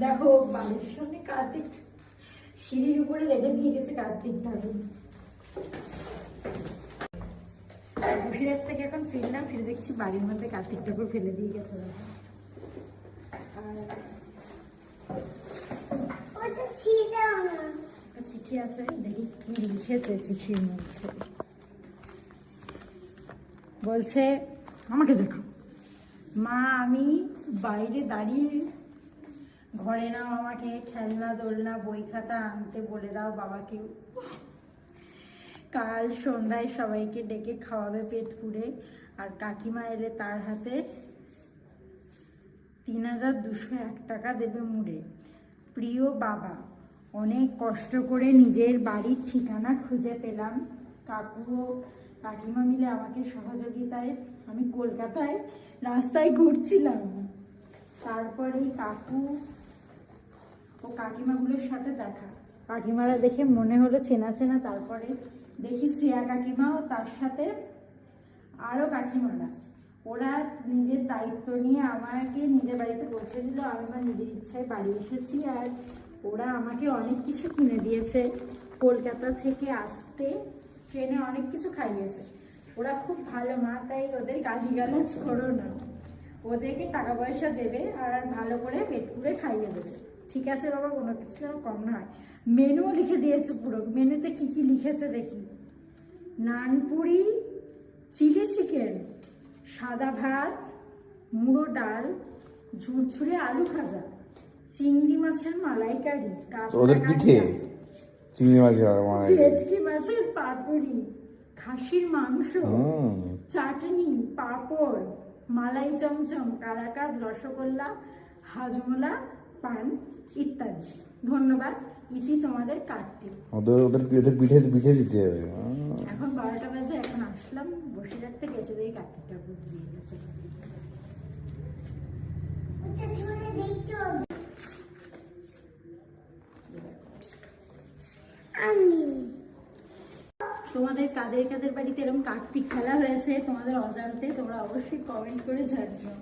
দেখো বাড়ির সামনে কার্তিক সিঁড়ির উপরে রেখে দিয়ে গেছে কার্তিক ঠাকুর। বসিরহাট থেকে এখন ফিরলাম, ফিরে দেখছি বাড়ির মধ্যে কার্তিক ঠাকুর ফেলে দিয়ে গেছে। চিঠি আছে, দেখি কি লিখেছে চিঠির মধ্যে। বলছে, আমাকে দেখো মা, আমি বাইরে দাঁড়িয়ে, ঘরে নাও আমাকে, খেলনা দোলনা বই খাতা আনতে বলে দাও বাবাকে। কাল সন্ধ্যায় সবাইকে ডেকে খাওয়াবে পেট পুড়ে, আর কাকিমা এলে তার হাতে ৩,২০১ টাকা দেবে মুড়ে। প্রিয় বাবা, অনেক কষ্ট করে নিজের বাড়ির ঠিকানা খুঁজে পেলাম। কাকু ও কাকিমা মিলে আমাকে সহযোগিতায় আমি কলকাতায় রাস্তায় ঘুরছিলাম। তারপরেই কাকু ও কাকিমাগুলোর সাথে দেখা। কাকিমারা দেখে মনে হলো চেনা চেনা। তারপরে দেখি শ্রেয়া কাকিমা ও তার সাথে আরও কাকিমারা। ওরা নিজের দায়িত্ব নিয়ে আমাকে নিজের বাড়িতে পৌঁছে দিল। আমি আমার নিজের ইচ্ছায় বাড়ি এসেছি, আর ওরা আমাকে অনেক কিছু কিনে দিয়েছে। কলকাতা থেকে আসতে ট্রেনে অনেক কিছু খাইয়েছে। ওরা খুব ভালো মা, তাই ওদের গালিগালাজ করো না। ওদেরকে টাকা পয়সা দেবে আর ভালো করে পেট পুড়ে খাইয়ে দেবে। ঠিক আছে বাবা, কোনো কিছু যেন কম না হয়। মেনুও লিখে দিয়েছে পুরো। মেনুতে কি কি লিখেছে দেখি। নানপুরি, চিলি চিকেন, সাদা ভাত, মুড়ো ডাল, ঝুরঝুরে আলু ভাজা, চিংড়ি মাছের মালাইকারি, ওদের পিঠে চিংড়ি মাছের মালাইকারি, ভেটকি মাছের পাতুরি, খাসির মাংস, চাটনি, পাঁপড়, মালাই চমচম, কালাকাঁদ, রসগোল্লা, হাজমোলা, পান ইত্যাদি। ধন্যবাদ। ইতি তোমাদের কার্তিক। ওদের পিঠে পিঠে দিতে হবে। এখন 12টা বাজে, এখন আসলাম বসিরহাট থেকে, এসে দেখি কার্তিক ঠাকুর দিয়ে গেছে। আমি তোমাদের কাদের কাদের বাড়িতে এরকম কার্তিক খেলা হয়েছে তোমাদের অজান্তে, তোমরা অবশ্যই কমেন্ট করে জানিও।